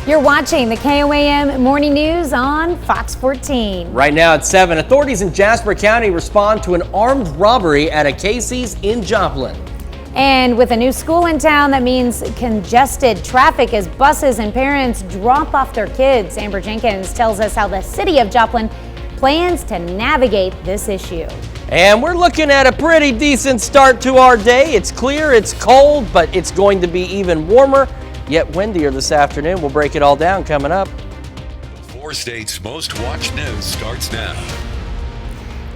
You're watching the KOAM Morning News on Fox 14. Right now at 7, authorities in Jasper County respond to an armed robbery at a Casey's in Joplin. And with a new school in town, that means congested traffic as buses and parents drop off their kids. Amber Jenkins tells us how the city of Joplin plans to navigate this issue. And we're looking at a pretty decent start to our day. It's clear, it's cold, but it's going to be even warmer, yet windier this afternoon. We'll break it all down coming up. The 4 states' most watched news starts now.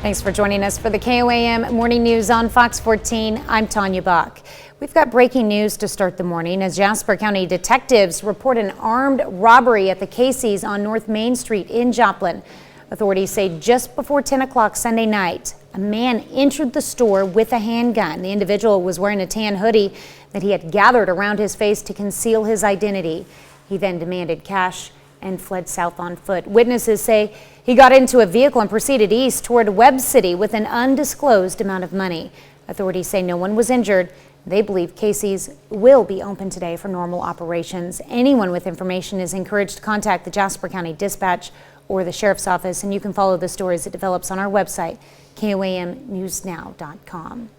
Thanks for joining us for the KOAM Morning News on Fox 14. I'm Tanya Bach. We've got breaking news to start the morning as Jasper County detectives report an armed robbery at the Casey's on North Main Street in Joplin. Authorities say just before 10 o'clock Sunday night, a man entered the store with a handgun. The individual was wearing a tan hoodie that he had gathered around his face to conceal his identity. He then demanded cash and fled south on foot. Witnesses say he got into a vehicle and proceeded east toward Webb City with an undisclosed amount of money. Authorities say no one was injured. They believe Casey's will be open today for normal operations. Anyone with information is encouraged to contact the Jasper County Dispatch or the Sheriff's Office, and you can follow the story as it develops on our website, KOAMnewsnow.com.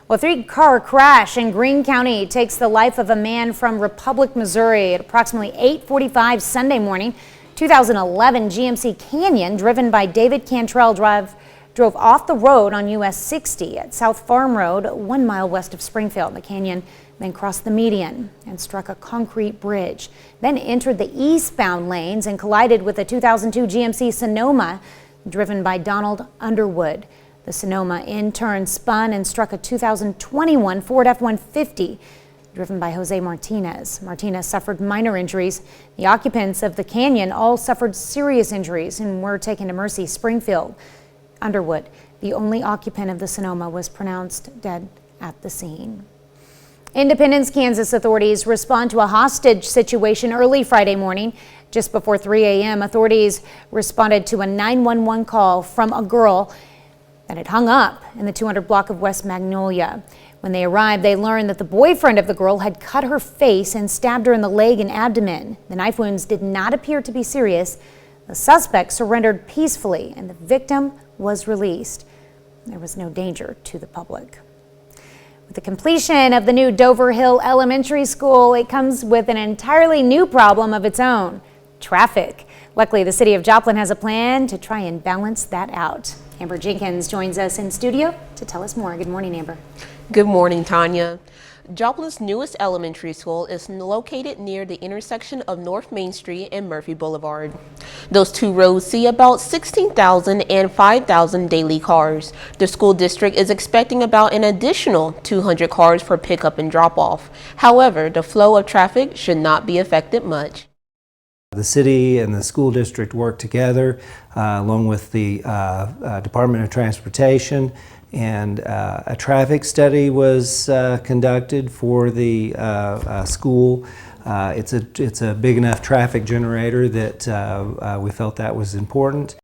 Well, a 3-car crash in Greene County takes the life of a man from Republic, Missouri at approximately 8:45 Sunday morning. 2011 GMC Canyon driven by David Cantrell drove off the road on US 60 at South Farm Road, 1 mile west of Springfield. The Canyon then crossed the median and struck a concrete bridge, then entered the eastbound lanes and collided with a 2002 GMC Sonoma driven by Donald Underwood. The Sonoma in turn spun and struck a 2021 Ford F-150 driven by Jose Martinez. Martinez suffered minor injuries. The occupants of the Canyon all suffered serious injuries and were taken to Mercy Springfield. Underwood, the only occupant of the Sonoma, was pronounced dead at the scene. Independence, Kansas authorities respond to a hostage situation early Friday morning. Just before 3 a.m., authorities responded to a 911 call from a girl that had hung up in the 200 block of West Magnolia. When they arrived, they learned that the boyfriend of the girl had cut her face and stabbed her in the leg and abdomen. The knife wounds did not appear to be serious. The suspect surrendered peacefully and the victim was released. There was no danger to the public. With the completion of the new Dover Hill Elementary School, it comes with an entirely new problem of its own: traffic. Luckily, the city of Joplin has a plan to try and balance that out. Amber Jenkins joins us in studio to tell us more. Good morning, Amber. Good morning, Tanya. Joplin's newest elementary school is located near the intersection of North Main Street and Murphy Boulevard. Those two roads see about 16,000 and 5,000 daily cars. The school district is expecting about an additional 200 cars for pickup and drop-off. However, the flow of traffic should not be affected much. The city and the school district work together along with the Department of Transportation, and a traffic study was conducted for the school. It's a big enough traffic generator that we felt that was important.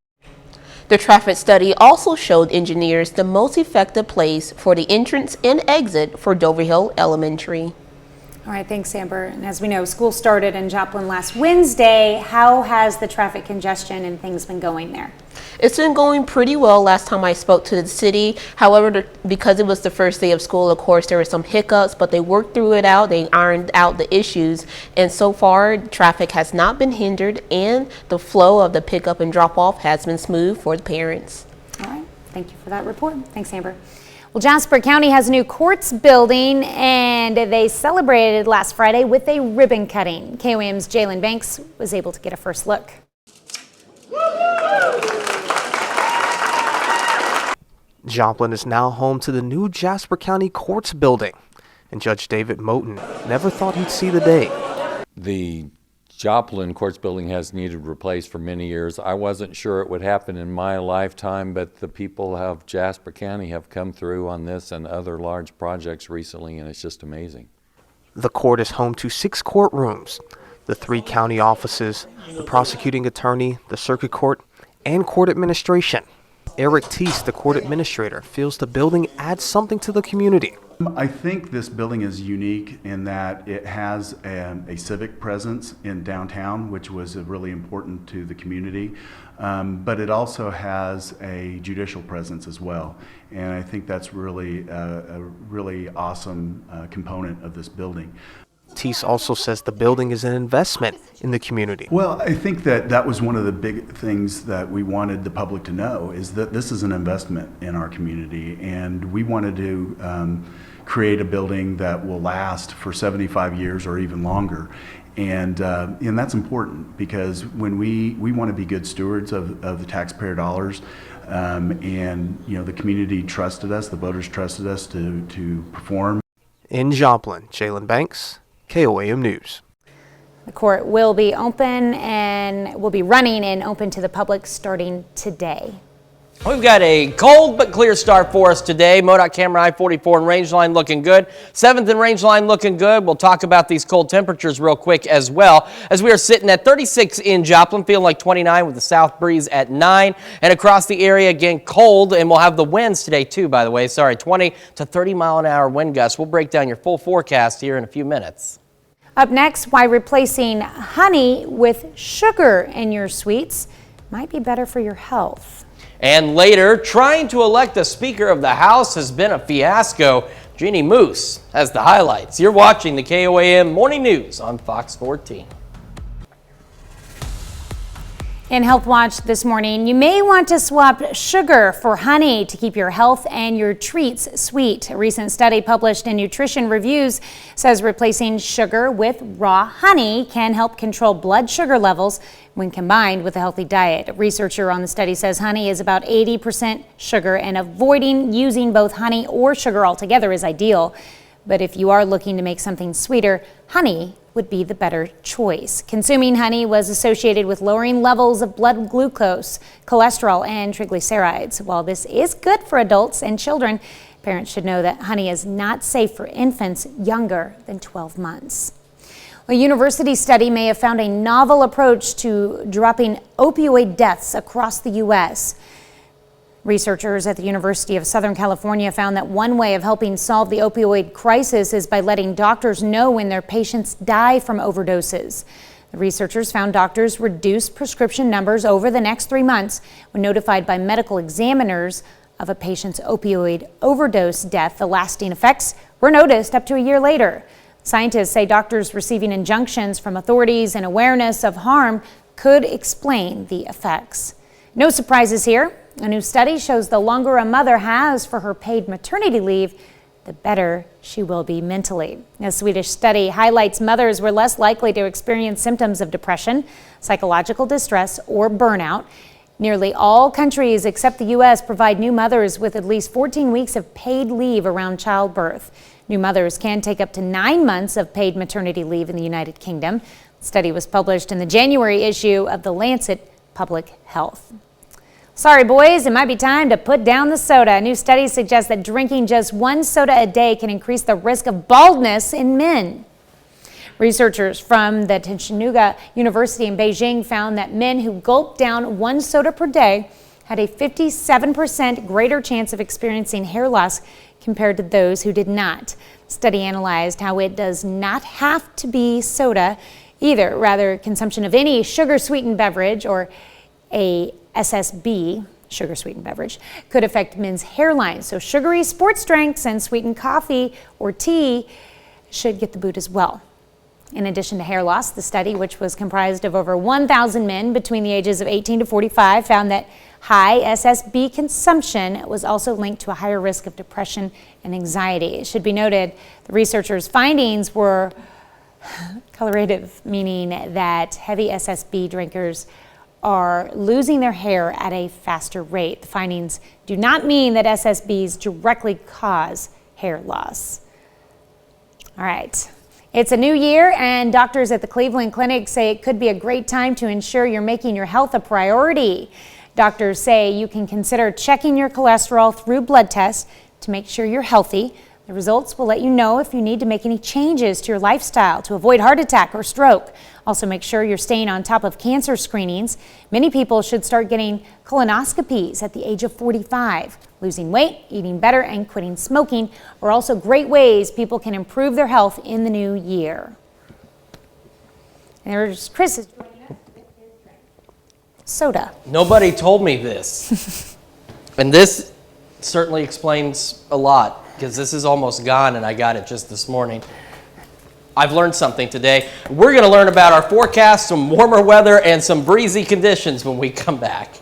The traffic study also showed engineers the most effective place for the entrance and exit for Dover Hill Elementary. All right, thanks, Amber. And as we know, school started in Joplin last Wednesday. How has the traffic congestion and things been going there? It's been going pretty well last time I spoke to the city. However, because it was the first day of school, of course, there were some hiccups, but they worked through it out. They ironed out the issues. And so far, traffic has not been hindered and the flow of the pickup and drop off has been smooth for the parents. All right, thank you for that report. Thanks, Amber. Well, Jasper County has a new courts building, and they celebrated last Friday with a ribbon cutting. KOAM's Jalen Banks was able to get a first look. Joplin is now home to the new Jasper County Courts building, and Judge David Moten never thought he'd see the day. The Joplin Courts building has needed replaced for many years. I wasn't sure it would happen in my lifetime, but the people of Jasper County have come through on this and other large projects recently, and it's just amazing. The court is home to 6 courtrooms, the 3 county offices, the prosecuting attorney, the circuit court, and court administration. Eric Teese, the court administrator, feels the building adds something to the community. I think this building is unique in that it has a civic presence in downtown, which was really important to the community, but it also has a judicial presence as well. And I think that's really a really awesome component of this building. Teese also says the building is an investment in the community. Well, I think that was one of the big things that we wanted the public to know, is that this is an investment in our community, and we wanted to create a building that will last for 75 years or even longer. And that's important, because when we want to be good stewards of the taxpayer dollars, and the community trusted us, the voters trusted us to perform. In Joplin, Jalen Banks, KOAM News. The court will be open and will be running and open to the public starting today. We've got a cold but clear start for us today. MoDOT camera I-44 and range line looking good. 7th and range line looking good. We'll talk about these cold temperatures real quick as well, as we are sitting at 36 in Joplin, feeling like 29 with the south breeze at 9. And across the area, again, cold, and we'll have the winds today too, by the way. Sorry, 20 to 30 mile an hour wind gusts. We'll break down your full forecast here in a few minutes. Up next, why replacing honey with sugar in your sweets might be better for your health. And later, trying to elect the Speaker of the House has been a fiasco. Jeannie Moose has the highlights. You're watching the KOAM Morning News on Fox 14. In Health Watch this morning, you may want to swap sugar for honey to keep your health and your treats sweet. A recent study published in Nutrition Reviews says replacing sugar with raw honey can help control blood sugar levels when combined with a healthy diet. A researcher on the study says honey is about 80% sugar, and avoiding using both honey or sugar altogether is ideal. But if you are looking to make something sweeter, honey would be the better choice. Consuming honey was associated with lowering levels of blood glucose, cholesterol, and triglycerides. While this is good for adults and children, parents should know that honey is not safe for infants younger than 12 months. A university study may have found a novel approach to dropping opioid deaths across the U.S. Researchers at the University of Southern California found that one way of helping solve the opioid crisis is by letting doctors know when their patients die from overdoses. The researchers found doctors reduced prescription numbers over the next 3 months when notified by medical examiners of a patient's opioid overdose death. The lasting effects were noticed up to a year later. Scientists say doctors receiving injunctions from authorities and awareness of harm could explain the effects. No surprises here. A new study shows the longer a mother has for her paid maternity leave, the better she will be mentally. A Swedish study highlights mothers were less likely to experience symptoms of depression, psychological distress, or burnout. Nearly all countries except the U.S. provide new mothers with at least 14 weeks of paid leave around childbirth. New mothers can take up to 9 months of paid maternity leave in the United Kingdom. The study was published in the January issue of The Lancet Public Health. Sorry, boys, it might be time to put down the soda. A new study suggests that drinking just 1 soda a day can increase the risk of baldness in men. Researchers from the Tsinghua University in Beijing found that men who gulped down 1 soda per day had a 57% greater chance of experiencing hair loss compared to those who did not. The study analyzed how it does not have to be soda either. Rather, consumption of any sugar-sweetened beverage or a SSB, sugar-sweetened beverage, could affect men's hairlines. So sugary sports drinks and sweetened coffee or tea should get the boot as well. In addition to hair loss, the study, which was comprised of over 1,000 men between the ages of 18 to 45, found that high SSB consumption was also linked to a higher risk of depression and anxiety. It should be noted the researchers' findings were correlative, meaning that heavy SSB drinkers are losing their hair at a faster rate. The findings do not mean that SSBs directly cause hair loss. All right. It's a new year, and doctors at the Cleveland Clinic say it could be a great time to ensure you're making your health a priority. Doctors say you can consider checking your cholesterol through blood tests to make sure you're healthy. The results will let you know if you need to make any changes to your lifestyle to avoid heart attack or stroke. Also, make sure you're staying on top of cancer screenings. Many people should start getting colonoscopies at the age of 45. Losing weight, eating better, and quitting smoking are also great ways people can improve their health in the new year. And there's Chris. Soda. Nobody told me this. And this certainly explains a lot, because this is almost gone and I got it just this morning. I've learned something today. We're going to learn about our forecast, some warmer weather, and some breezy conditions when we come back.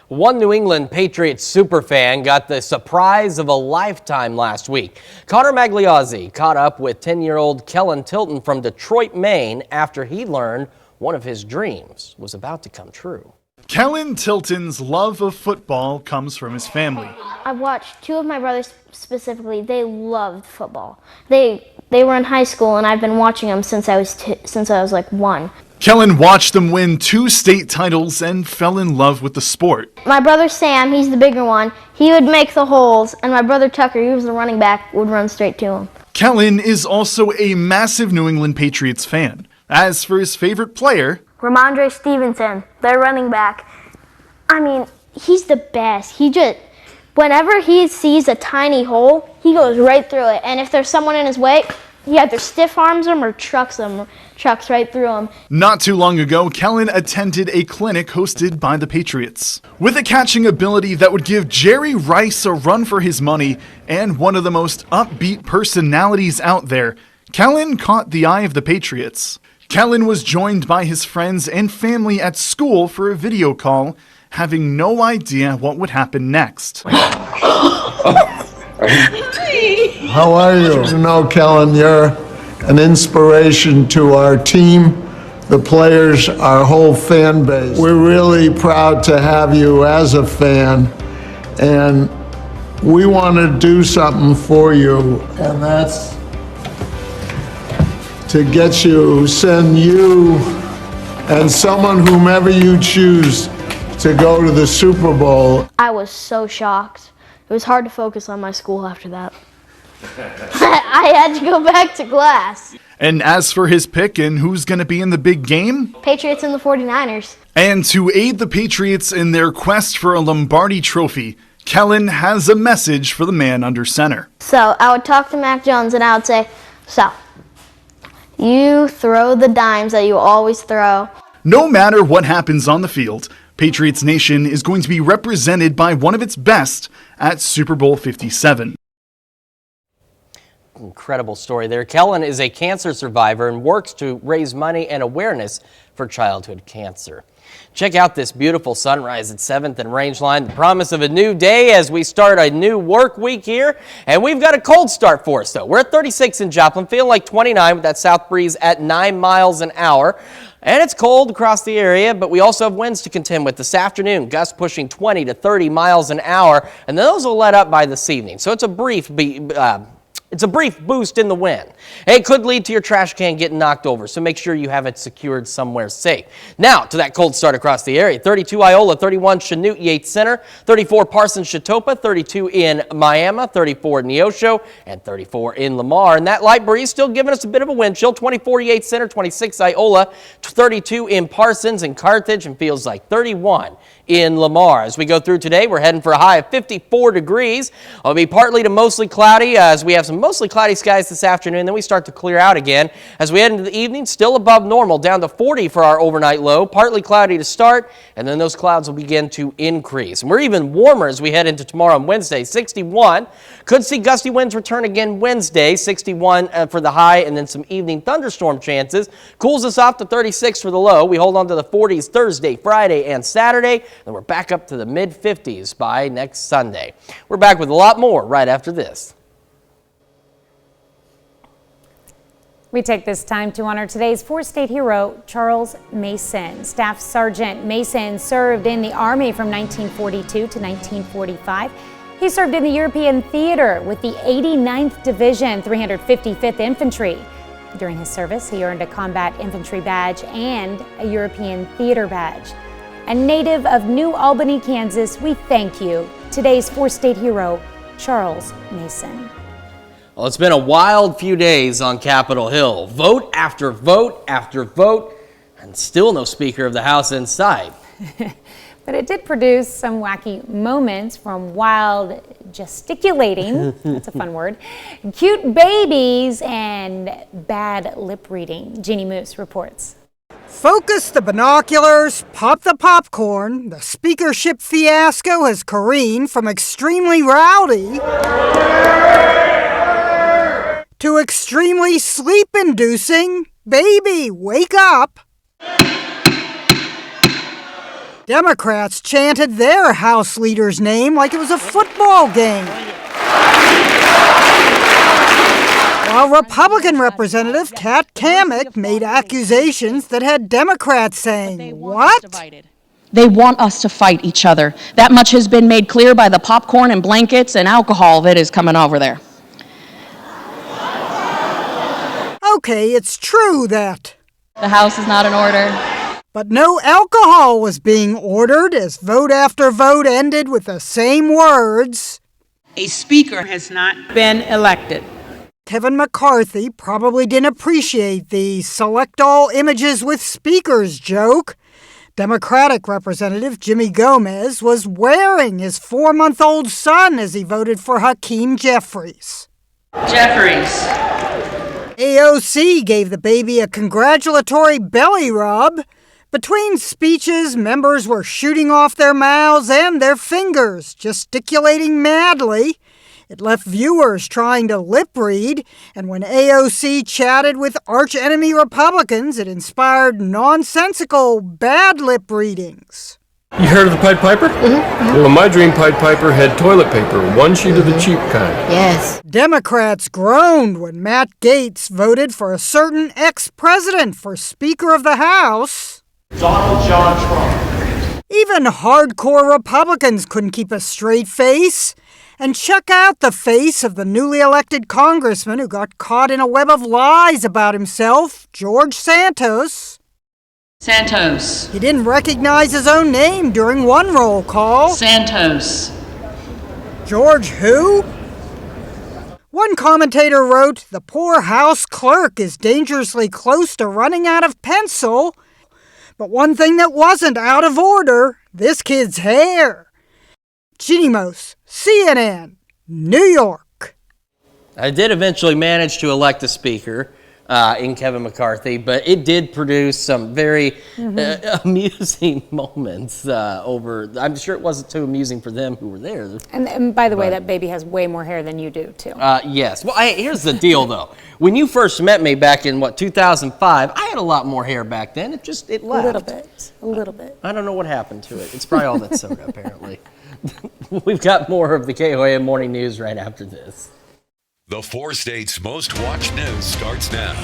One New England Patriots superfan got the surprise of a lifetime last week. Connor Magliozzi caught up with 10-year-old Kellen Tilton from Detroit, Maine, after he learned one of his dreams was about to come true. Kellen Tilton's love of football comes from his family. I've watched two of my brothers specifically. They loved football. They were in high school, and I've been watching them since I was like 1. Kellen watched them win 2 state titles and fell in love with the sport. My brother Sam, he's the bigger one, he would make the holes, and my brother Tucker, he was the running back, would run straight to him. Kellen is also a massive New England Patriots fan. As for his favorite player, Ramondre Stevenson, their running back. I mean, he's the best. Whenever he sees a tiny hole, he goes right through it. And if there's someone in his way, he either stiff arms them or trucks right through them. Not too long ago, Kellen attended a clinic hosted by the Patriots. With a catching ability that would give Jerry Rice a run for his money and one of the most upbeat personalities out there, Kellen caught the eye of the Patriots. Kellen was joined by his friends and family at school for a video call, having no idea what would happen next. How are you? You know, Kellen, you're an inspiration to our team, the players, our whole fan base. We're really proud to have you as a fan, and we want to do something for you, and that's to send you and someone, whomever you choose, to go to the Super Bowl. I was so shocked. It was hard to focus on my school after that. I had to go back to class. And as for his pick and who's going to be in the big game? Patriots and the 49ers. And to aid the Patriots in their quest for a Lombardi trophy, Kellen has a message for the man under center. So I would talk to Mac Jones and I would say, so, you throw the dimes that you always throw. No matter what happens on the field, Patriots Nation is going to be represented by one of its best at Super Bowl 57. Incredible story there. Kellen is a cancer survivor and works to raise money and awareness for childhood cancer. Check out this beautiful sunrise at 7th and Rangeline, the promise of a new day as we start a new work week here. And we've got a cold start for us, though. We're at 36 in Joplin, feeling like 29 with that south breeze at 9 miles an hour. And it's cold across the area, but we also have winds to contend with this afternoon, gusts pushing 20 to 30 miles an hour, and those will let up by this evening. So it's a brief boost in the wind. It could lead to your trash can getting knocked over, so make sure you have it secured somewhere safe. Now to that cold start across the area. 32 Iola, 31 Chanute Yates Center, 34 Parsons Chatopa, 32 in Miami, 34 Neosho, and 34 in Lamar. And that light breeze still giving us a bit of a wind chill. 24 Yates Center, 26 Iola, 32 in Parsons and Carthage, and feels like 31 in Lamar. As we go through today, we're heading for a high of 54 degrees. It'll be partly to mostly cloudy as we have some mostly cloudy skies this afternoon. Then we start to clear out again. As we head into the evening, still above normal, down to 40 for our overnight low. Partly cloudy to start, and then those clouds will begin to increase. And we're even warmer as we head into tomorrow and Wednesday. 61. Could see gusty winds return again Wednesday. 61 for the high, and then some evening thunderstorm chances. Cools us off to 36 for the low. We hold on to the 40s Thursday, Friday, and Saturday. And we're back up to the mid-50s by next Sunday. We're back with a lot more right after this. We take this time to honor today's four-state hero, Charles Mason. Staff Sergeant Mason served in the Army from 1942 to 1945. He served in the European Theater with the 89th Division, 355th Infantry. During his service, he earned a Combat Infantry Badge and a European Theater Badge. A native of New Albany, Kansas, we thank you, today's four-state hero, Charles Mason. Well, it's been a wild few days on Capitol Hill. Vote after vote after vote, and still no Speaker of the House in sight. But it did produce some wacky moments, from wild gesticulating, that's a fun word, cute babies, and bad lip reading. Jeannie Moose reports. Focus the binoculars, pop the popcorn. The speakership fiasco has careened from extremely rowdy to extremely sleep-inducing. Baby, wake up! Democrats chanted their House leader's name like it was a football game, while Republican Representative Kat Kammack made accusations that had Democrats saying, "What?" They want us to fight each other. That much has been made clear by the popcorn and blankets and alcohol that is coming over there. Okay, it's true that The House is not in order. But no alcohol was being ordered as vote after vote ended with the same words. A speaker has not been elected. Kevin McCarthy probably didn't appreciate the select all images with speakers joke. Democratic Representative Jimmy Gomez was wearing his 4-month-old son as he voted for Hakeem Jeffries. AOC gave the baby a congratulatory belly rub. Between speeches, members were shooting off their mouths and their fingers, gesticulating madly. It left viewers trying to lip read, and when AOC chatted with arch-enemy Republicans, it inspired nonsensical bad lip readings. You heard of the Pied Piper? Mm-hmm. Well, my dream Pied Piper had toilet paper, one sheet of the cheap kind. Yes. Democrats groaned when Matt Gaetz voted for a certain ex-president for Speaker of the House. Donald John Trump. Even hardcore Republicans couldn't keep a straight face. And check out the face of the newly elected congressman who got caught in a web of lies about himself, George Santos. He didn't recognize his own name during one roll call. George who? One commentator wrote, "The poor House clerk is dangerously close to running out of pencil." But one thing that wasn't out of order, this kid's hair. Jeannie Moose, CNN, New York. I did eventually manage to elect a speaker in Kevin McCarthy, but it did produce some very amusing moments I'm sure it wasn't too amusing for them who were there. And by the way, that baby has way more hair than you do, too. Yes. Well, here's the deal, though. When you first met me back in, 2005, I had a lot more hair back then. It left. A little bit. I don't know what happened to it. It's probably all that soda, apparently. We've got more of the KOAM Morning News right after this. The 4 states' most watched news starts now.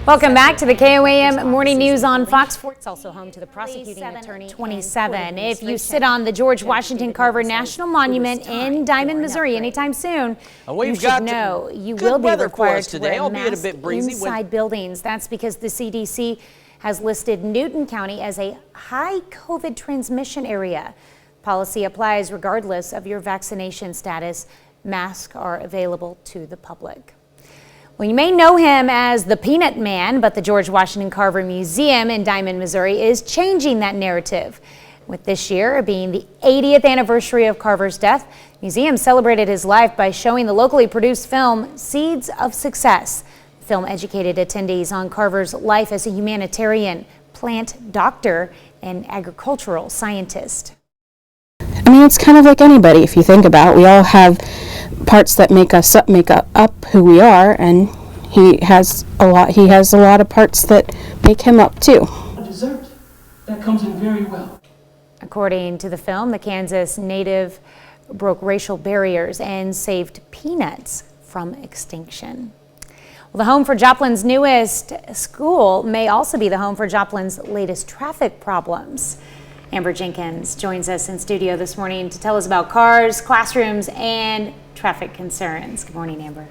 Welcome back to the KOAM Morning News on Fox 4. It's also home to the prosecuting attorney 27. If you sit on the George Washington Carver National Monument in Diamond, Missouri anytime soon, you should know you will be required to wear masks inside buildings. That's because the CDC has listed Newton County as a high COVID transmission area. Policy applies regardless of your vaccination status. Masks are available to the public. Well, you may know him as the Peanut Man, but the George Washington Carver Museum in Diamond, Missouri is changing that narrative. With this year being the 80th anniversary of Carver's death, the museum celebrated his life by showing the locally produced film Seeds of Success. The film educated attendees on Carver's life as a humanitarian, plant doctor, and agricultural scientist. I mean, it's kind of like anybody, if you think about it. We all have parts that make up who we are, and he has a lot of parts that make him up too. A dessert that comes in very well. According to the film, the Kansas native broke racial barriers and saved peanuts from extinction. Well, the home for Joplin's newest school may also be the home for Joplin's latest traffic problems. Amber Jenkins joins us in studio this morning to tell us about cars, classrooms, and traffic concerns. Good morning, Amber.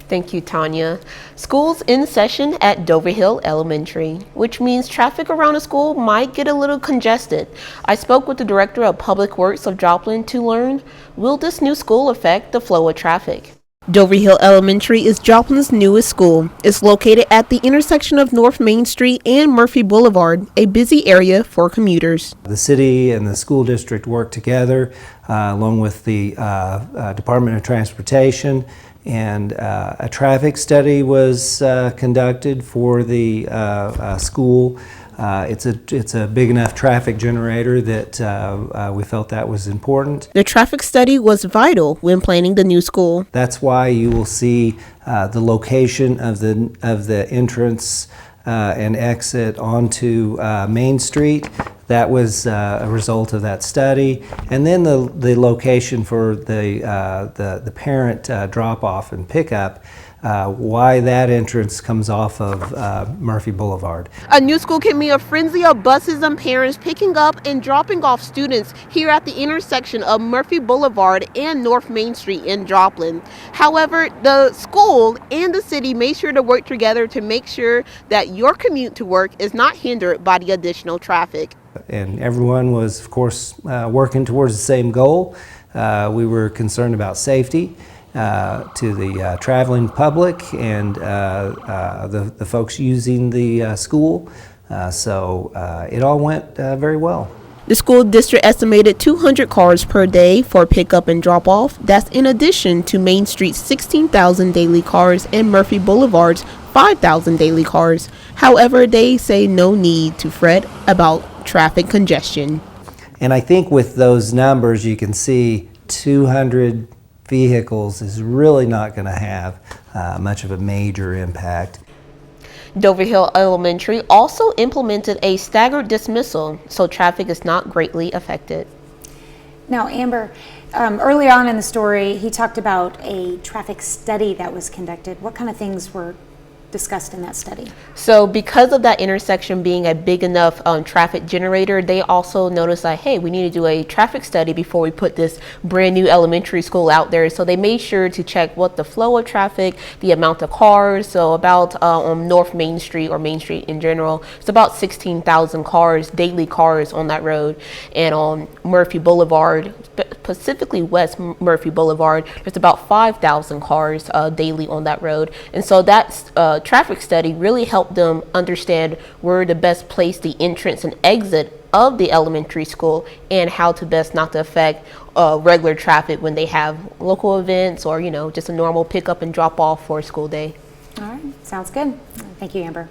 Thank you, Tanya. School's in session at Dover Hill Elementary, which means traffic around the school might get a little congested. I spoke with the Director of Public Works of Joplin to learn, will this new school affect the flow of traffic? Dover Hill Elementary is Joplin's newest school. It's located at the intersection of North Main Street and Murphy Boulevard, a busy area for commuters. The city and the school district worked together along with the Department of Transportation, and a traffic study was conducted for the school. It's a big enough traffic generator that we felt that was important. The traffic study was vital when planning the new school. That's why you will see the location of the entrance and exit onto Main Street. That was a result of that study, and then the location for the parent drop-off and pickup. Why that entrance comes off of Murphy Boulevard. A new school can mean a frenzy of buses and parents picking up and dropping off students here at the intersection of Murphy Boulevard and North Main Street in Joplin. However, the school and the city made sure to work together to make sure that your commute to work is not hindered by the additional traffic. And everyone was, of course, working towards the same goal. We were concerned about safety to the traveling public and the folks using the school. So it all went very well. The school district estimated 200 cars per day for pickup and drop-off. That's in addition to Main Street's 16,000 daily cars and Murphy Boulevard's 5,000 daily cars. However, they say no need to fret about traffic congestion. And I think with those numbers, you can see 200 vehicles is really not going to have much of a major impact. Dover Hill Elementary also implemented a staggered dismissal, so traffic is not greatly affected. Now, Amber, early on in the story, he talked about a traffic study that was conducted. What kind of things were discussed in that study? So because of that intersection being a big enough traffic generator, they also noticed that, hey, we need to do a traffic study before we put this brand new elementary school out there. So they made sure to check what the flow of traffic, the amount of cars. So about on North Main Street or Main Street in general, it's about 16,000 cars, daily cars on that road. And on Murphy Boulevard, specifically West Murphy Boulevard, there's about 5,000 cars daily on that road. And so that's traffic study really helped them understand where the best place the entrance and exit of the elementary school and how to best not to affect regular traffic when they have local events or, you know, just a normal pickup and drop off for a school day. All right, sounds good. Thank you, Amber.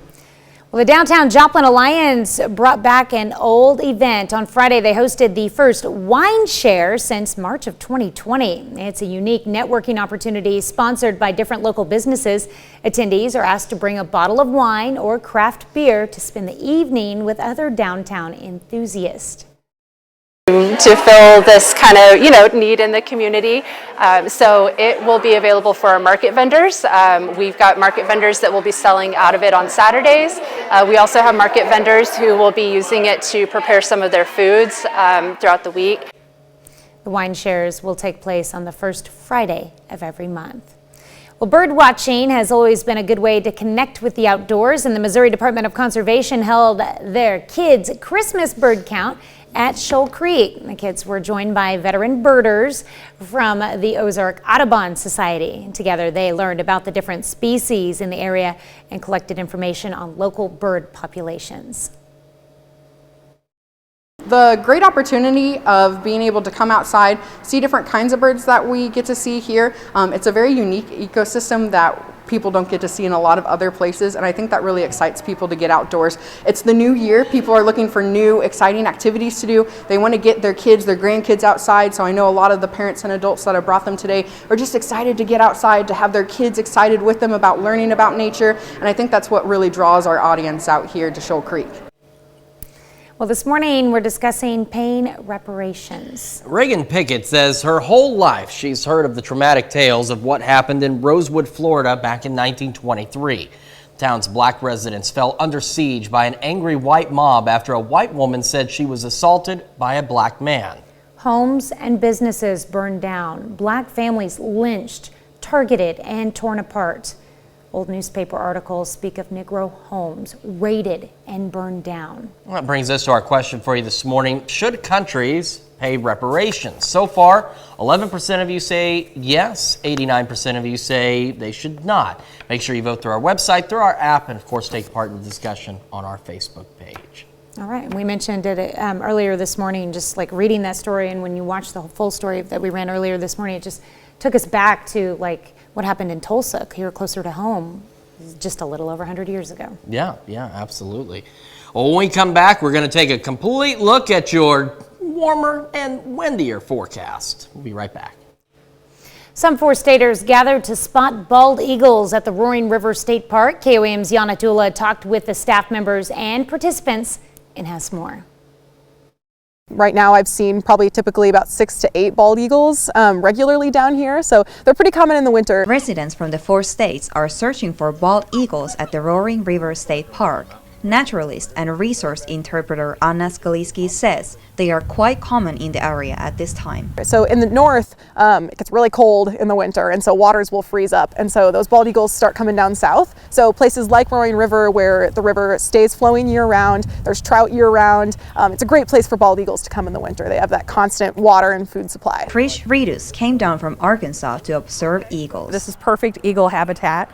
Well, the Downtown Joplin Alliance brought back an old event. On Friday, they hosted the first wine share since March of 2020. It's a unique networking opportunity sponsored by different local businesses. Attendees are asked to bring a bottle of wine or craft beer to spend the evening with other downtown enthusiasts. To fill this kind of, need in the community. So it will be available for our market vendors. We've got market vendors that will be selling out of it on Saturdays. We also have market vendors who will be using it to prepare some of their foods throughout the week. The wine shares will take place on the first Friday of every month. Well, bird watching has always been a good way to connect with the outdoors, and the Missouri Department of Conservation held their kids' Christmas bird count at Shoal Creek. The kids were joined by veteran birders from the Ozark Audubon Society. Together they learned about the different species in the area and collected information on local bird populations. The great opportunity of being able to come outside, see different kinds of birds that we get to see here. It's a very unique ecosystem that people don't get to see in a lot of other places, and I think that really excites people to get outdoors. It's the new year. People are looking for new, exciting activities to do. They want to get their kids, their grandkids outside, so I know a lot of the parents and adults that have brought them today are just excited to get outside, to have their kids excited with them about learning about nature, and I think that's what really draws our audience out here to Shoal Creek. Well, this morning we're discussing pain reparations. Reagan Pickett says her whole life she's heard of the traumatic tales of what happened in Rosewood, Florida back in 1923. The town's black residents fell under siege by an angry white mob after a white woman said she was assaulted by a black man. Homes and businesses burned down, black families lynched, targeted, and torn apart. Old newspaper articles speak of Negro homes raided and burned down. Well, that brings us to our question for you this morning. Should countries pay reparations? So far, 11% of you say yes, 89% of you say they should not. Make sure you vote through our website, through our app, and of course take part in the discussion on our Facebook page. All right, and we mentioned it earlier this morning, just like reading that story, and when you watch the full story that we ran earlier this morning, it just took us back to like what happened in Tulsa, here closer to home, just a little over 100 years ago. Yeah, absolutely. Well, when we come back, we're going to take a complete look at your warmer and windier forecast. We'll be right back. Some four-staters gathered to spot bald eagles at the Roaring River State Park. KOAM's Yana Tula talked with the staff members and participants and has more. Right now I've seen probably typically about 6 to 8 bald eagles regularly down here, so they're pretty common in the winter. Residents from the 4 states are searching for bald eagles at the Roaring River State Park. Naturalist and resource interpreter Anna Skaliski says they are quite common in the area at this time. So in the north, it gets really cold in the winter, and so waters will freeze up, and so those bald eagles start coming down south. So places like Roaring River, where the river stays flowing year-round, there's trout year-round. It's a great place for bald eagles to come in the winter. They have that constant water and food supply. Trish Reedus came down from Arkansas to observe eagles. This is perfect eagle habitat.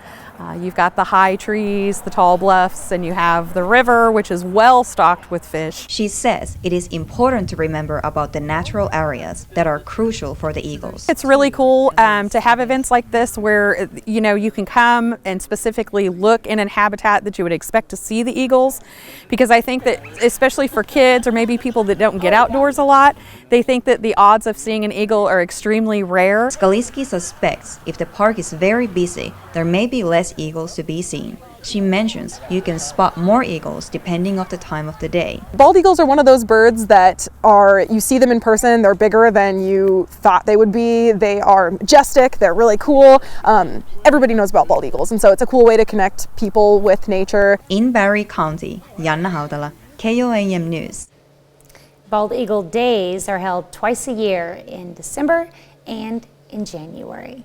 You've got the high trees, the tall bluffs, and you have the river, which is well stocked with fish. She says it is important to remember about the natural areas that are crucial for the eagles. It's really cool to have events like this where you can come and specifically look in a habitat that you would expect to see the eagles, because I think that especially for kids or maybe people that don't get outdoors a lot, they think that the odds of seeing an eagle are extremely rare. Skaliski suspects if the park is very busy, there may be less eagles to be seen. She mentions you can spot more eagles depending on the time of the day. Bald eagles are one of those birds that you see them in person, they're bigger than you thought they would be. They are majestic, they're really cool. Everybody knows about bald eagles, and so it's a cool way to connect people with nature. In Barry County, Janna Haudala, KOAM News. Bald Eagle Days are held twice a year in December and in January.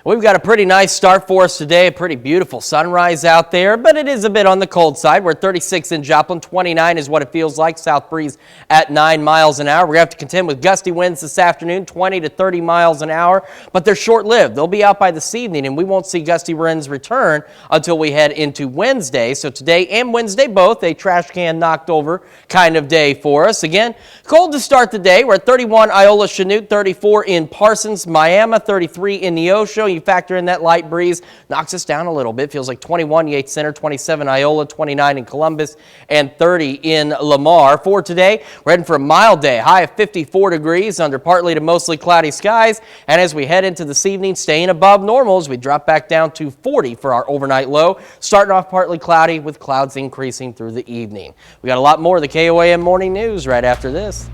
We've got a pretty nice start for us today, a pretty beautiful sunrise out there, but it is a bit on the cold side. We're 36 in Joplin, 29 is what it feels like, south breeze at 9 miles an hour. We're going to have to contend with gusty winds this afternoon, 20 to 30 miles an hour, but they're short-lived. They'll be out by this evening, and we won't see gusty winds return until we head into Wednesday. So today and Wednesday both, a trash can knocked over kind of day for us. Again, cold to start the day. We're at 31 Iola, Chanute, 34 in Parsons, Miami, 33 in Neosho. You factor in that light breeze, knocks us down a little bit. Feels like 21 Yates Center, 27 Iola, 29 in Columbus, and 30 in Lamar. For today, we're heading for a mild day, high of 54 degrees under partly to mostly cloudy skies. And as we head into this evening, staying above normal as we drop back down to 40 for our overnight low. Starting off partly cloudy with clouds increasing through the evening. We got a lot more of the KOAM morning news right after this.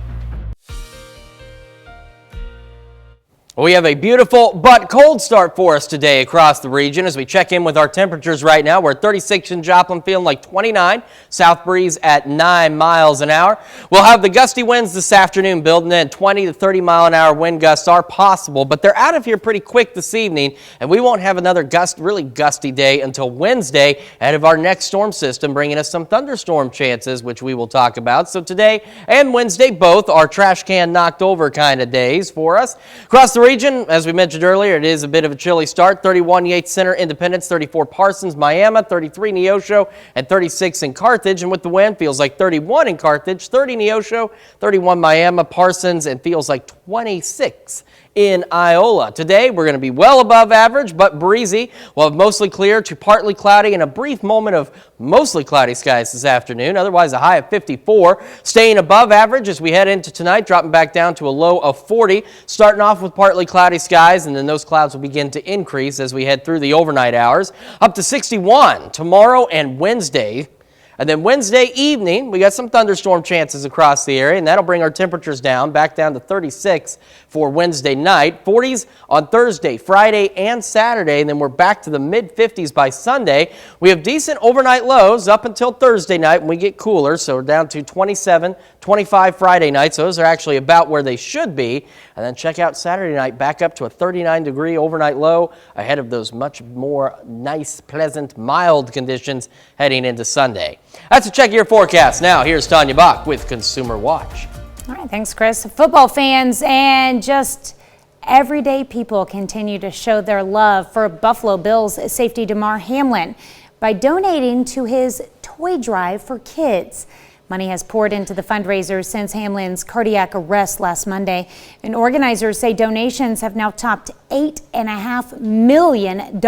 We have a beautiful but cold start for us today across the region as we check in with our temperatures right now. We're at 36 in Joplin, feeling like 29. South breeze at 9 miles an hour. We'll have the gusty winds this afternoon building in. 20 to 30 mile an hour wind gusts are possible, but they're out of here pretty quick this evening, and we won't have another really gusty day until Wednesday ahead of our next storm system, bringing us some thunderstorm chances, which we will talk about. So today and Wednesday both are trash can knocked over kind of days for us. Across the region, as we mentioned earlier, it is a bit of a chilly start. 31 Yates Center, Independence, 34 Parsons, Miami, 33 Neosho, and 36 in Carthage. And with the wind, feels like 31 in Carthage, 30 Neosho, 31 Miami, Parsons, and feels like 26 in Iola. Today, we're going to be well above average, but breezy. We'll have mostly clear to partly cloudy and a brief moment of mostly cloudy skies this afternoon. Otherwise, a high of 54. Staying above average as we head into tonight, dropping back down to a low of 40. Starting off with partly cloudy skies, and then those clouds will begin to increase as we head through the overnight hours. Up to 61 tomorrow and Wednesday. And then Wednesday evening, we got some thunderstorm chances across the area, and that'll bring our temperatures back down to 36 for Wednesday night, 40s on Thursday, Friday, and Saturday, and then we're back to the mid-50s by Sunday. We have decent overnight lows up until Thursday night when we get cooler, so we're down to 27, 25 Friday night, so those are actually about where they should be. And then check out Saturday night, back up to a 39-degree overnight low ahead of those much more nice, pleasant, mild conditions heading into Sunday. That's a check of your forecast. Now, here's Tanya Bach with Consumer Watch. All right, thanks, Chris. Football fans and just everyday people continue to show their love for Buffalo Bills safety Damar Hamlin by donating to his toy drive for kids. Money has poured into the fundraiser since Hamlin's cardiac arrest last Monday, and organizers say donations have now topped $8.5 million.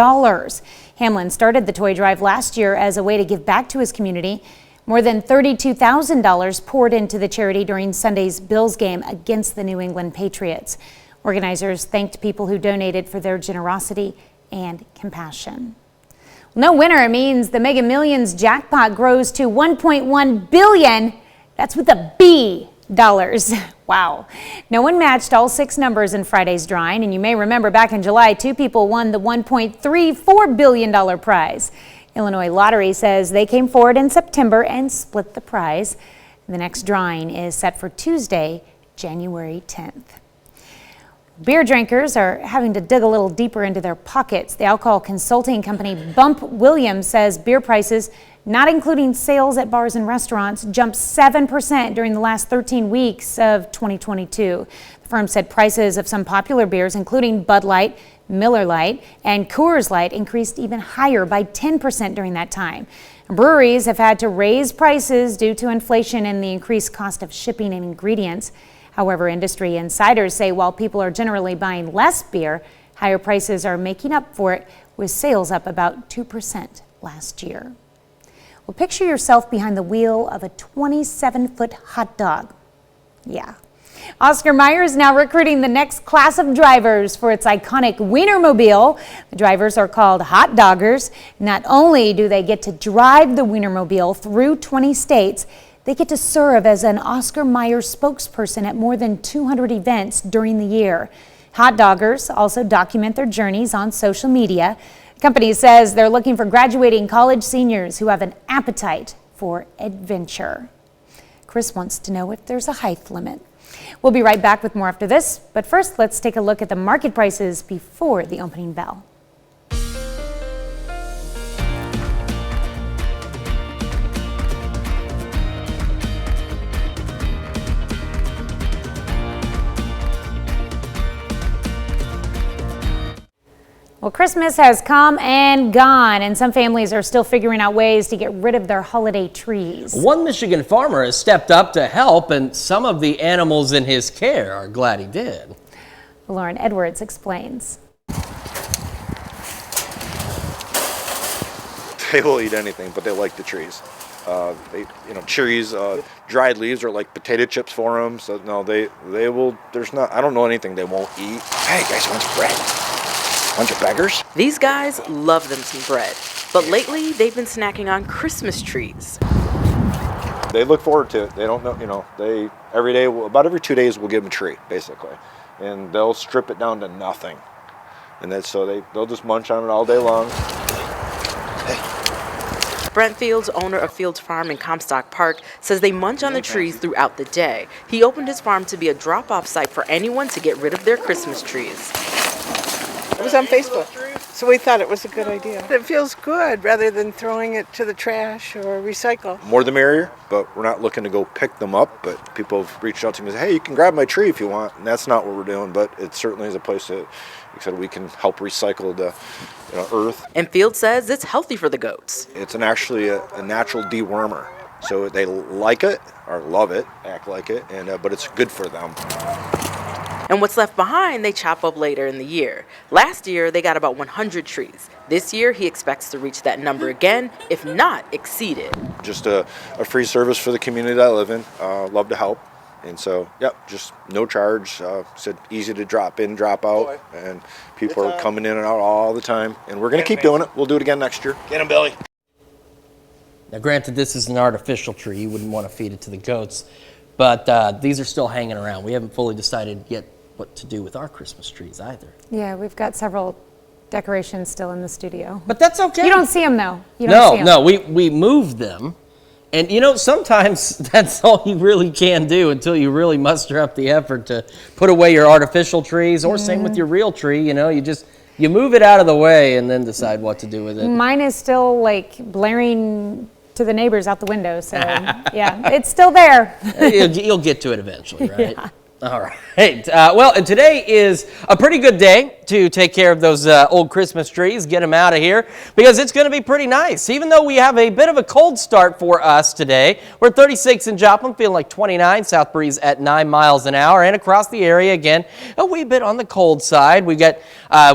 Hamlin started the toy drive last year as a way to give back to his community. More than $32,000 poured into the charity during Sunday's Bills game against the New England Patriots. Organizers thanked people who donated for their generosity and compassion. No winner means the Mega Millions jackpot grows to $1.1 billion. That's with a B dollars. Wow. No one matched all 6 numbers in Friday's drawing, and you may remember back in July, 2 people won the $1.34 billion prize. Illinois Lottery says they came forward in September and split the prize. The next drawing is set for Tuesday, January 10th. Beer drinkers are having to dig a little deeper into their pockets. The alcohol consulting company Bump Williams says beer prices, not including sales at bars and restaurants, jumped 7% during the last 13 weeks of 2022. The firm said prices of some popular beers, including Bud Light, Miller Lite, and Coors Light, increased even higher by 10% during that time. Breweries have had to raise prices due to inflation and the increased cost of shipping and ingredients. However, industry insiders say while people are generally buying less beer, higher prices are making up for it, with sales up about 2% last year. Well, picture yourself behind the wheel of a 27-foot hot dog. Yeah. Oscar Mayer is now recruiting the next class of drivers for its iconic Wienermobile. The drivers are called hot doggers. Not only do they get to drive the Wienermobile through 20 states, they get to serve as an Oscar Mayer spokesperson at more than 200 events during the year. Hot doggers also document their journeys on social media. The company says they're looking for graduating college seniors who have an appetite for adventure. Chris wants to know if there's a height limit. We'll be right back with more after this, but first let's take a look at the market prices before the opening bell. Well, Christmas has come and gone, and some families are still figuring out ways to get rid of their holiday trees. One Michigan farmer has stepped up to help, and some of the animals in his care are glad he did. Lauren Edwards explains. They will eat anything, but they like the trees. Trees, dried leaves are like potato chips for them. So no, they will. I don't know anything they won't eat. Hey guys, want some bread? Bunch of beggars? These guys love them some bread, but lately they've been snacking on Christmas trees. They look forward to it. They don't know, they every day, about every 2 days, we'll give them a tree, basically. And they'll strip it down to nothing. And that's so they'll just munch on it all day long. Brent Fields, owner of Fields Farm in Comstock Park, says they munch on the trees throughout the day. He opened his farm to be a drop-off site for anyone to get rid of their Christmas trees. It was on Facebook, so we thought it was a good idea. It feels good rather than throwing it to the trash or recycle. More the merrier, but we're not looking to go pick them up. But people have reached out to me and said, hey, you can grab my tree if you want. And that's not what we're doing, but it certainly is a place that, like I said, we can help recycle the earth. And Fields says it's healthy for the goats. It's actually a natural dewormer. So they like it, or love it, act like it, but it's good for them. And what's left behind, they chop up later in the year. Last year, they got about 100 trees. This year, he expects to reach that number again, if not exceed it. Just a free service for the community that I live in. Love to help. And so, just no charge. Said easy to drop in, drop out. And people are coming in and out all the time. And we're going to keep doing it. We'll do it again next year. Get him, Billy. Now, granted, this is an artificial tree. You wouldn't want to feed it to the goats, but these are still hanging around. We haven't fully decided yet what to do with our Christmas trees either. Yeah, we've got several decorations still in the studio. But that's okay. You don't see them, though. You don't see 'em. No, we moved them. And, you know, sometimes that's all you really can do until you really muster up the effort to put away your artificial trees, or same with your real tree. You know, you move it out of the way and then decide what to do with it. Mine is still like blaring to the neighbors out the window, so yeah, it's still there. You'll get to it eventually, right? Yeah. All right. Well, and today is a pretty good day to take care of those old Christmas trees, get them out of here, because it's going to be pretty nice. Even though we have a bit of a cold start for us today, we're 36 in Joplin, feeling like 29, south breeze at 9 miles an hour, and across the area, again, a wee bit on the cold side. We got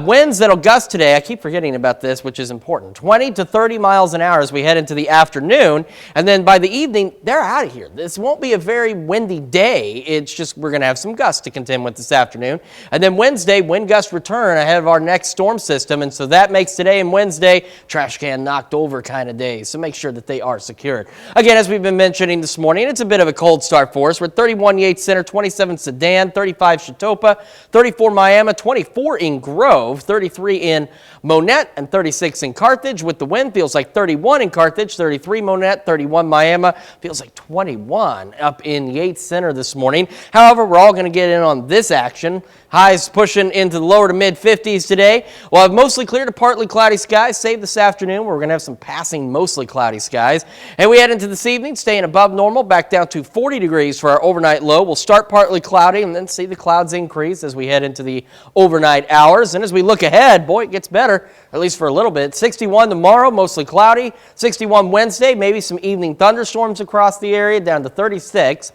winds that'll gust today. I keep forgetting about this, which is important. 20 to 30 miles an hour as we head into the afternoon, and then by the evening, they're out of here. This won't be a very windy day. It's just we're going to have some gusts to contend with this afternoon. And then Wednesday, wind gusts return ahead of our next storm system, and so that makes today and Wednesday trash can knocked over kind of days, so make sure that they are secured. Again, as we've been mentioning this morning, it's a bit of a cold start for us. We're 31 Yates Center, 27 Sedan, 35 Chautauqua, 34 Miami, 24 in Grove, 33 in Monette, and 36 in Carthage. With the wind, feels like 31 in Carthage, 33 Monette, 31 Miami, feels like 21 up in Yates Center this morning. However, we're all going to get in on this action. Highs pushing into the lower to mid-50s today. We'll have mostly clear to partly cloudy skies, save this afternoon. We're going to have some passing mostly cloudy skies. And we head into this evening, staying above normal, back down to 40 degrees for our overnight low. We'll start partly cloudy and then see the clouds increase as we head into the overnight hours. And as we look ahead, boy, it gets better, at least for a little bit. 61 tomorrow, mostly cloudy. 61 Wednesday, maybe some evening thunderstorms across the area, down to 36.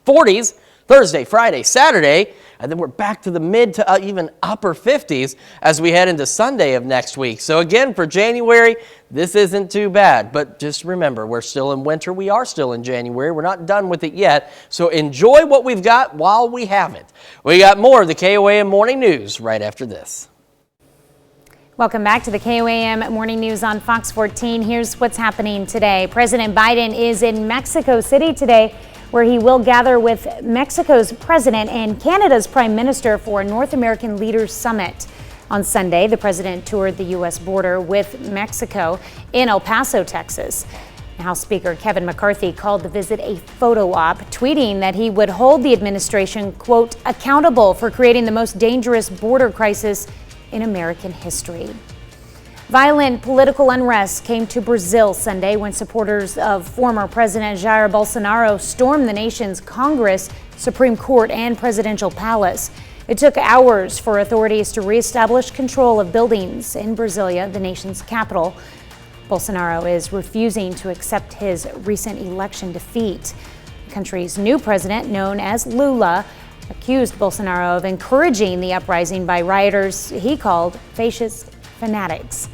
40s Thursday, Friday, Saturday, and then we're back to the mid to even upper 50s as we head into Sunday of next week. So again, for January, this isn't too bad, but just remember, we're still in winter. We are still in January. We're not done with it yet, so enjoy what we've got while we have it. We got more of the KOAM Morning News right after this. Welcome back to the KOAM Morning News on Fox 14. Here's what's happening today. President Biden is in Mexico City today, where he will gather with Mexico's president and Canada's prime minister for a North American Leaders Summit. On Sunday, the president toured the U.S. border with Mexico in El Paso, Texas. House Speaker Kevin McCarthy called the visit a photo op, tweeting that he would hold the administration, quote, accountable for creating the most dangerous border crisis in American history. Violent political unrest came to Brazil Sunday when supporters of former President Jair Bolsonaro stormed the nation's Congress, Supreme Court, and presidential palace. It took hours for authorities to reestablish control of buildings in Brasilia, the nation's capital. Bolsonaro is refusing to accept his recent election defeat. The country's new president, known as Lula, accused Bolsonaro of encouraging the uprising by rioters he called fascist fanatics.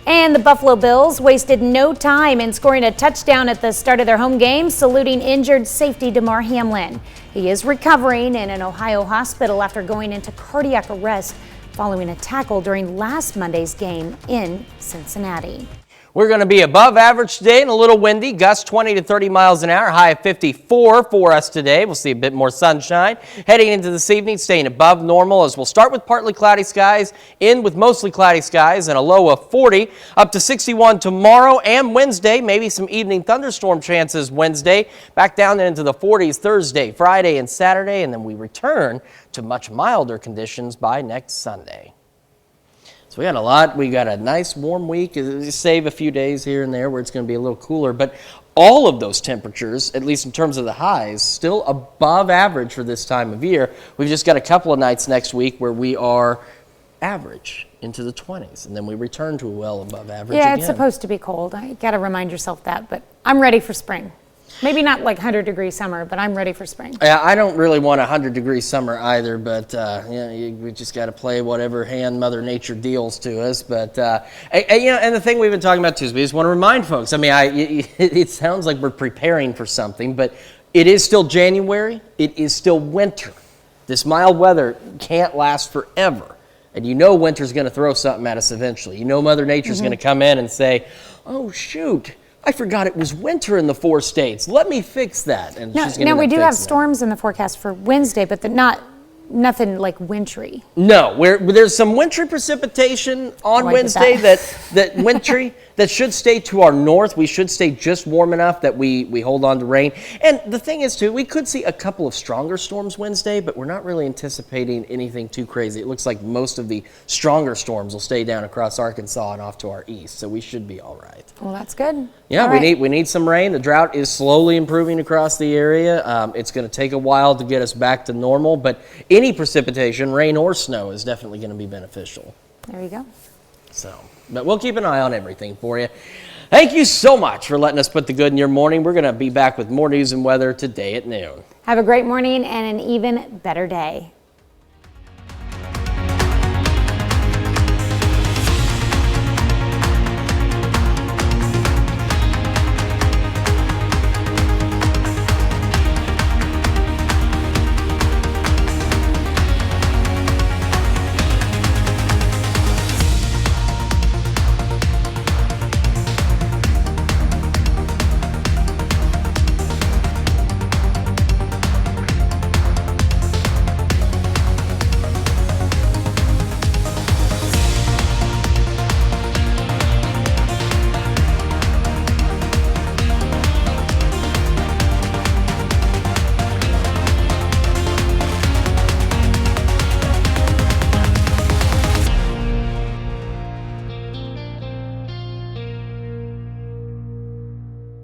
And the Buffalo Bills wasted no time in scoring a touchdown at the start of their home game, saluting injured safety DeMar Hamlin. He is recovering in an Ohio hospital after going into cardiac arrest following a tackle during last Monday's game in Cincinnati. We're going to be above average today and a little windy. Gusts 20 to 30 miles an hour. High of 54 for us today. We'll see a bit more sunshine. Heading into this evening, staying above normal as we'll start with partly cloudy skies, end with mostly cloudy skies and a low of 40. Up to 61 tomorrow and Wednesday. Maybe some evening thunderstorm chances Wednesday. Back down into the 40s Thursday, Friday, and Saturday. And then we return to much milder conditions by next Sunday. So we got a lot. We got a nice warm week. Save a few days here and there where it's going to be a little cooler. But all of those temperatures, at least in terms of the highs, still above average for this time of year. We've just got a couple of nights next week where we are average into the 20s. And then we return to a well above average again. It's supposed to be cold. I got to remind yourself that. But I'm ready for spring. Maybe not like 100-degree summer, but I'm ready for spring. Yeah, I don't really want a 100-degree summer either, but we just got to play whatever hand Mother Nature deals to us. But and the thing we've been talking about too is we just want to remind folks. I mean, it sounds like we're preparing for something, but it is still January. It is still winter. This mild weather can't last forever, and you know winter's going to throw something at us eventually. You know Mother Nature's going to come in and say, "Oh shoot. I forgot it was winter in the 4 states. Let me fix that. And she's gonna No, we end up do have fixing it. storms in the forecast for Wednesday, but they're nothing like wintry. No, there's some wintry precipitation on I get Wednesday that. that wintry that should stay to our north. We should stay just warm enough that we hold on to rain. And the thing is, too, we could see a couple of stronger storms Wednesday, but we're not really anticipating anything too crazy. It looks like most of the stronger storms will stay down across Arkansas and off to our east, so we should be all right. Well, that's good. Yeah, All we right. need some rain. The drought is slowly improving across the area. It's going to take a while to get us back to normal, but any precipitation, rain or snow, is definitely going to be beneficial. There you go. So, but we'll keep an eye on everything for you. Thank you so much for letting us put the good in your morning. We're going to be back with more news and weather today at noon. Have a great morning and an even better day.